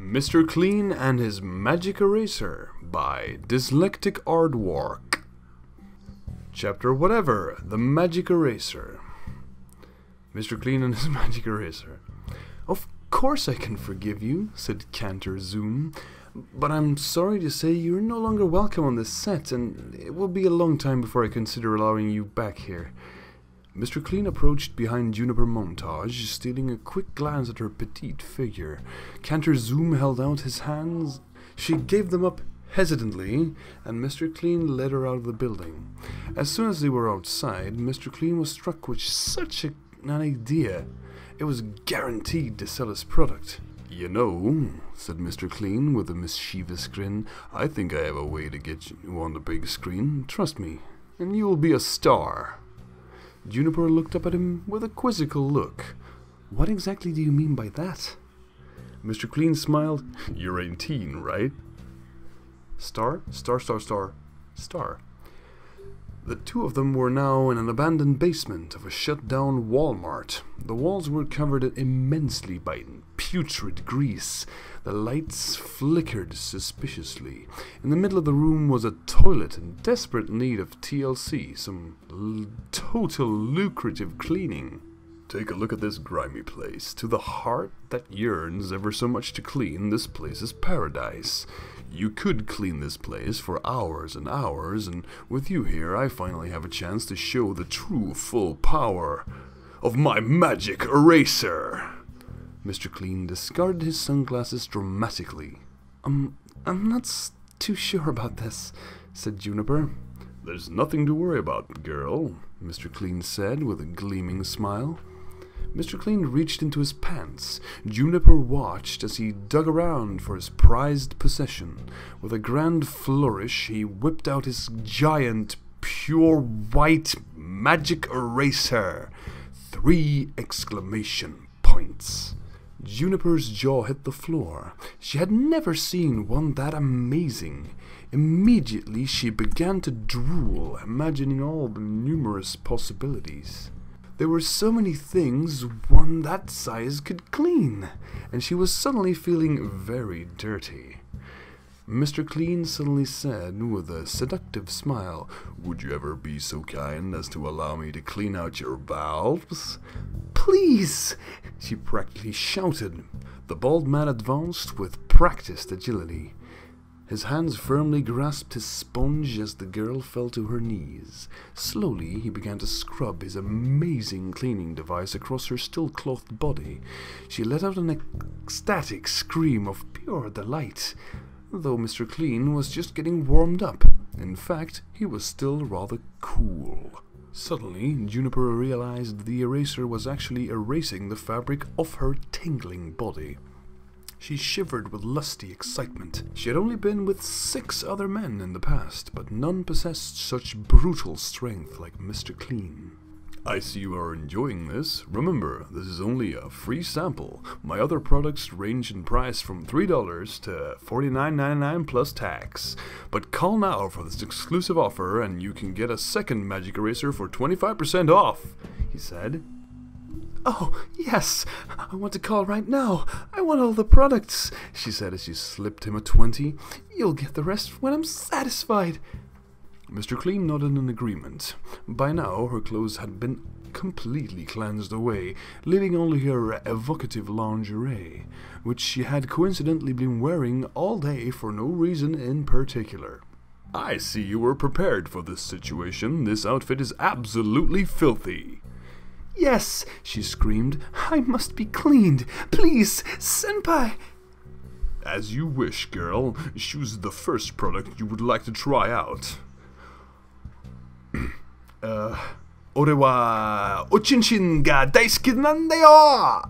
Mr. Clean and His Magic Eraser by Dyslectic Aardwark. Chapter whatever, The Magic Eraser. Mr. Clean and His Magic Eraser. Of course I can forgive you, said Cantor Zoom, but I'm sorry to say you're no longer welcome on this set, and it will be a long time before I consider allowing you back here. Mr. Clean approached behind Juniper Montage, stealing a quick glance at her petite figure. Cantor Zoom held out his hands. She gave them up hesitantly, and Mr. Clean led her out of the building. As soon as they were outside, Mr. Clean was struck with such an idea. It was guaranteed to sell his product. You know, said Mr. Clean with a mischievous grin, I think I have a way to get you on the big screen. Trust me, and you will be a star. Juniper looked up at him with a quizzical look. What exactly do you mean by that? Mr. Clean smiled. You're 18, right? Star? Star. The two of them were now in an abandoned basement of a shut-down Walmart. The walls were covered immensely by putrid grease. The lights flickered suspiciously. In the middle of the room was a toilet in desperate need of TLC, some total lucrative cleaning. Take a look at this grimy place. To the heart that yearns ever so much to clean, this place is paradise. You could clean this place for hours and hours, and with you here I finally have a chance to show the true full power of my magic eraser. Mr. Clean discarded his sunglasses dramatically. I'm not too sure about this, said Juniper. There's nothing to worry about, girl, Mr. Clean said with a gleaming smile. Mr. Clean reached into his pants. Juniper watched as he dug around for his prized possession. With a grand flourish, he whipped out his giant, pure white magic eraser. 3 exclamation points. Juniper's jaw hit the floor. She had never seen one that amazing. Immediately she began to drool, imagining all the numerous possibilities. There were so many things one that size could clean, and she was suddenly feeling very dirty. Mr. Clean suddenly said with a seductive smile, Would you ever be so kind as to allow me to clean out your valves? Please! She practically shouted. The bald man advanced with practiced agility. His hands firmly grasped his sponge as the girl fell to her knees. Slowly, he began to scrub his amazing cleaning device across her still-clothed body. She let out an ecstatic scream of pure delight, though Mr. Clean was just getting warmed up. In fact, he was still rather cool. Suddenly, Juniper realized the eraser was actually erasing the fabric off her tingling body. She shivered with lusty excitement. She had only been with 6 other men in the past, but none possessed such brutal strength like Mr. Clean. I see you are enjoying this. Remember, this is only a free sample. My other products range in price from $3 to $49.99 plus tax. But call now for this exclusive offer and you can get a second magic eraser for 25% off, he said. Oh, yes, I want to call right now. I want all the products, she said as she slipped him a 20. You'll get the rest when I'm satisfied. Mr. Clean nodded in agreement. By now, her clothes had been completely cleansed away, leaving only her evocative lingerie, which she had coincidentally been wearing all day for no reason in particular. I see you were prepared for this situation. This outfit is absolutely filthy. Yes, she screamed. I must be cleaned. Please, senpai. As you wish, girl. Choose the first product you would like to try out. Ore wa ochinchin ga daisuki nande yo!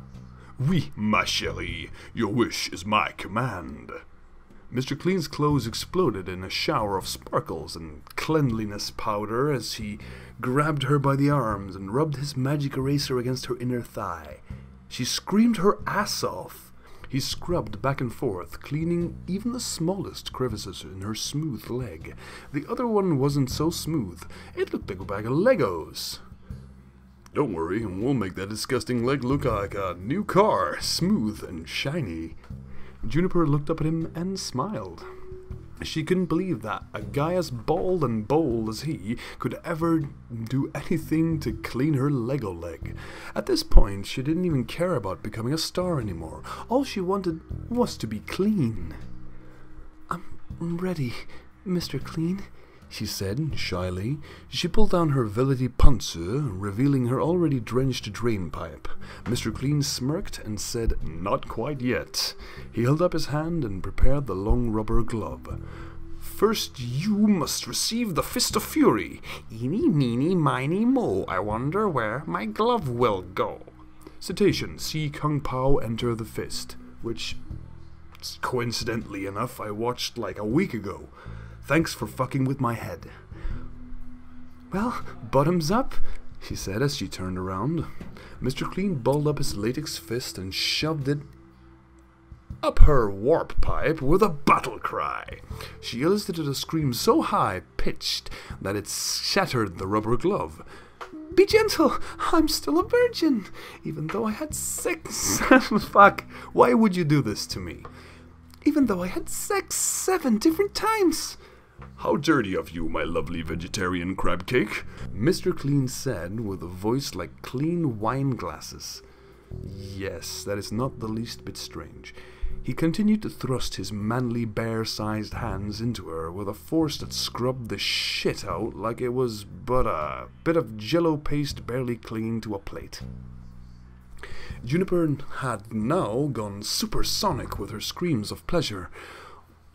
Oui, ma chérie. Your wish is my command. Mr. Clean's clothes exploded in a shower of sparkles and cleanliness powder as he grabbed her by the arms and rubbed his magic eraser against her inner thigh. She screamed her ass off. He scrubbed back and forth, cleaning even the smallest crevices in her smooth leg. The other one wasn't so smooth. It looked like a bag of Legos. Don't worry, we'll make that disgusting leg look like a new car, smooth and shiny. Juniper looked up at him and smiled. She couldn't believe that a guy as bald and bold as he could ever do anything to clean her Lego leg. At this point, she didn't even care about becoming a star anymore. All she wanted was to be clean. "I'm ready, Mr. Clean," she said shyly. She pulled down her velvety pantsuit, revealing her already drenched drain pipe. Mr. Clean smirked and said, "Not quite yet." He held up his hand and prepared the long rubber glove. "First, you must receive the Fist of Fury. Eeny, meeny, miny, mo. I wonder where my glove will go." Citation, see Kung Pao enter the fist, which, coincidentally enough, I watched like a week ago. Thanks for fucking with my head. "Well, bottoms up," she said as she turned around. Mr. Clean balled up his latex fist and shoved it up her warp pipe with a battle cry. She elicited a scream so high-pitched that it shattered the rubber glove. "Be gentle, I'm still a virgin, even though I had 6... Fuck, why would you do this to me? Even though I had sex 7 different times." "How dirty of you, my lovely vegetarian crab cake," Mr. Clean said with a voice like clean wine glasses. Yes, that is not the least bit strange. He continued to thrust his manly bear-sized hands into her with a force that scrubbed the shit out like it was but a bit of jello paste barely clinging to a plate. Juniper had now gone supersonic with her screams of pleasure.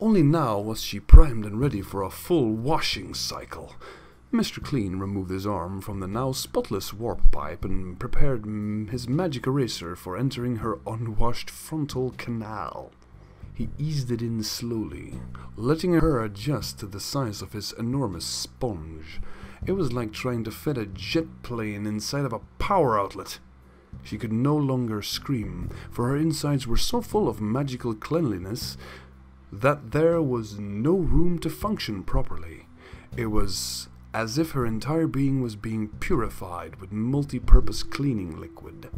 Only now was she primed and ready for a full washing cycle. Mr. Clean removed his arm from the now spotless warp pipe and prepared his magic eraser for entering her unwashed frontal canal. He eased it in slowly, letting her adjust to the size of his enormous sponge. It was like trying to fit a jet plane inside of a power outlet. She could no longer scream, for her insides were so full of magical cleanliness that there was no room to function properly. It was as if her entire being was being purified with multi-purpose cleaning liquid.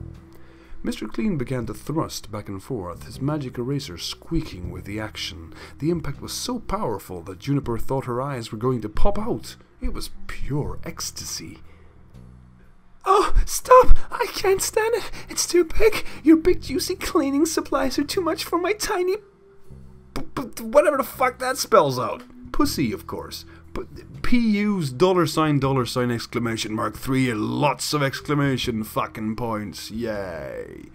Mr. Clean began to thrust back and forth, his magic eraser squeaking with the action. The impact was so powerful that Juniper thought her eyes were going to pop out. It was pure ecstasy. "Oh, stop! I can't stand it! It's too big! Your big juicy cleaning supplies are too much for my tiny... whatever the fuck that spells out. Pussy, of course. But PU's $! Exclamation mark 3 and lots of exclamation fucking points. Yay.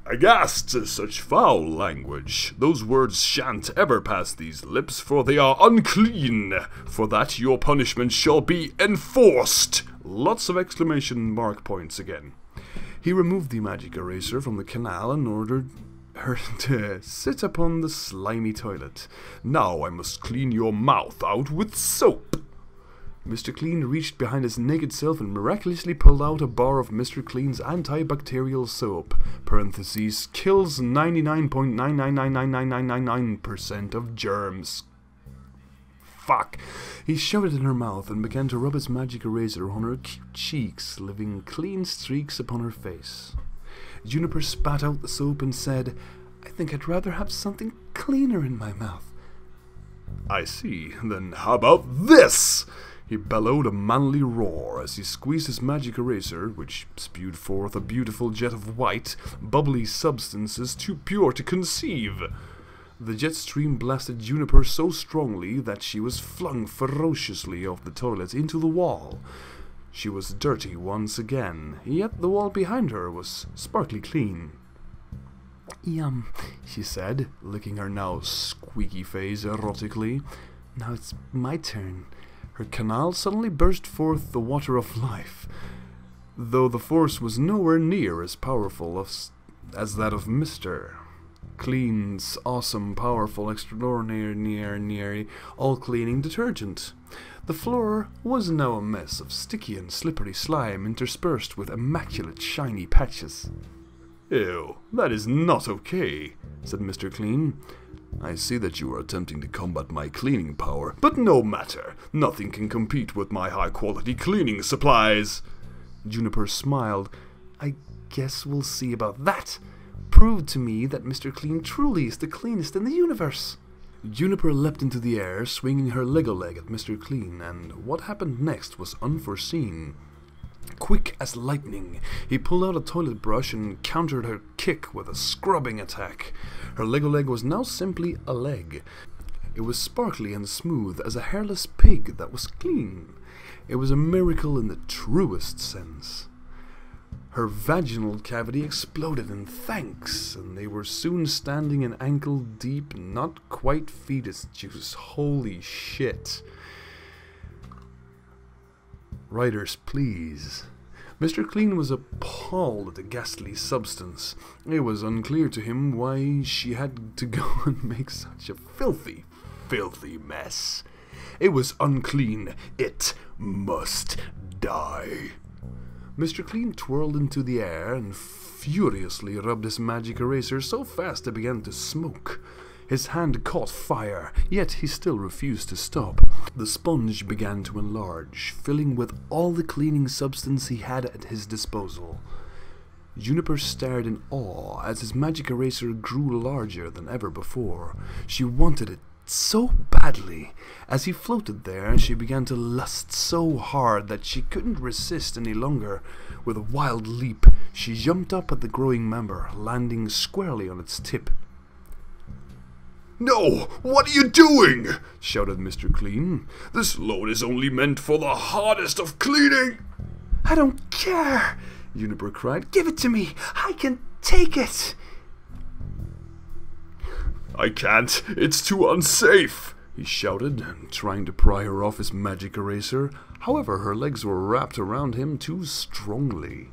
"Aghast at such foul language. Those words shan't ever pass these lips, for they are unclean. For that your punishment shall be enforced." Lots of exclamation mark points again. He removed the magic eraser from the canal and ordered her to sit upon the slimy toilet. "Now I must clean your mouth out with soap." Mr. Clean reached behind his naked self and miraculously pulled out a bar of Mr. Clean's antibacterial soap. Parentheses, kills 99.9999999% of germs. Fuck. He shoved it in her mouth and began to rub his magic eraser on her cute cheeks, leaving clean streaks upon her face. Juniper spat out the soap and said, "I think I'd rather have something cleaner in my mouth." "I see. Then how about this?" He bellowed a manly roar as he squeezed his magic eraser, which spewed forth a beautiful jet of white, bubbly substances too pure to conceive. The jet stream blasted Juniper so strongly that she was flung ferociously off the toilet into the wall. She was dirty once again, yet the wall behind her was sparkly clean. "Yum," she said, licking her now squeaky face erotically. "Now it's my turn." Her canal suddenly burst forth the water of life, though the force was nowhere near as powerful as that of Mr. Clean's awesome, powerful, extraordinary, all-cleaning detergent. The floor was now a mess of sticky and slippery slime interspersed with immaculate, shiny patches. "Ew, that is not okay," said Mr. Clean. "I see that you are attempting to combat my cleaning power, but no matter. Nothing can compete with my high-quality cleaning supplies." Juniper smiled. "I guess we'll see about that. proved to me that Mr. Clean truly is the cleanest in the universe." Juniper leapt into the air, swinging her Lego leg at Mr. Clean, and what happened next was unforeseen. Quick as lightning, he pulled out a toilet brush and countered her kick with a scrubbing attack. Her Lego leg was now simply a leg. It was sparkly and smooth as a hairless pig that was clean. It was a miracle in the truest sense. Her vaginal cavity exploded in thanks, and they were soon standing in ankle-deep, not quite fetus juice. Holy shit. Writers, please. Mr. Clean was appalled at the ghastly substance. It was unclear to him why she had to go and make such a filthy, filthy mess. It was unclean. It must die. Mr. Clean twirled into the air and furiously rubbed his magic eraser so fast it began to smoke. His hand caught fire, yet he still refused to stop. The sponge began to enlarge, filling with all the cleaning substance he had at his disposal. Juniper stared in awe as his magic eraser grew larger than ever before. She wanted it so badly. As he floated there, she began to lust so hard that she couldn't resist any longer. With a wild leap, she jumped up at the growing member, landing squarely on its tip. "No! What are you doing?" shouted Mr. Clean. "This load is only meant for the hardest of cleaning." "I don't care!" Juniper cried. "Give it to me! I can take it!" "I can't! It's too unsafe!" he shouted, trying to pry her off his magic eraser. However, her legs were wrapped around him too strongly.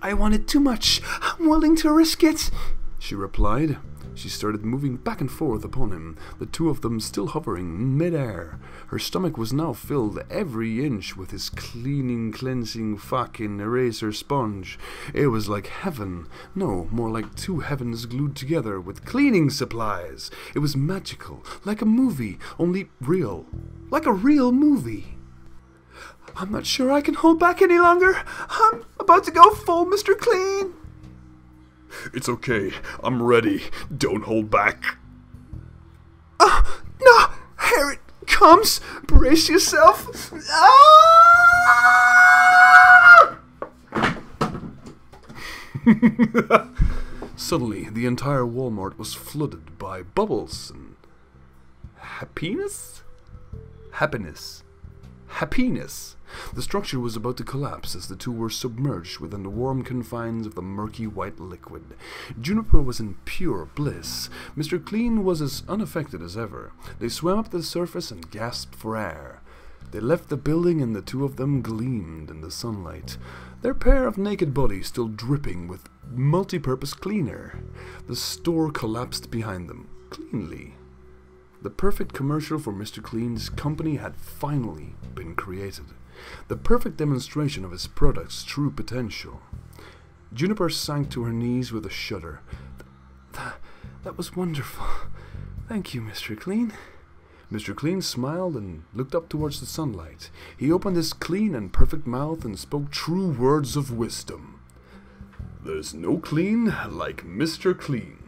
"I want it too much! I'm willing to risk it!" she replied. She started moving back and forth upon him, the two of them still hovering in mid-air. Her stomach was now filled every inch with his cleansing fucking eraser sponge. It was like heaven. No, more like two heavens glued together with cleaning supplies. It was magical, like a movie, only real. Like a real movie. "I'm not sure I can hold back any longer. I'm about to go full Mr. Clean." "It's okay. I'm ready. Don't hold back." No! Here it comes! Brace yourself! Ah! Suddenly, the entire Walmart was flooded by bubbles and happiness. The structure was about to collapse as the two were submerged within the warm confines of the murky white liquid. Juniper was in pure bliss. Mr. Clean was as unaffected as ever. They swam up to the surface and gasped for air. They left the building and the two of them gleamed in the sunlight, their pair of naked bodies still dripping with multi-purpose cleaner. The store collapsed behind them, cleanly. The perfect commercial for Mr. Clean's company had finally been created. The perfect demonstration of his product's true potential. Juniper sank to her knees with a shudder. That was wonderful. Thank you, Mr. Clean." Mr. Clean smiled and looked up towards the sunlight. He opened his clean and perfect mouth and spoke true words of wisdom. "There's no clean like Mr. Clean."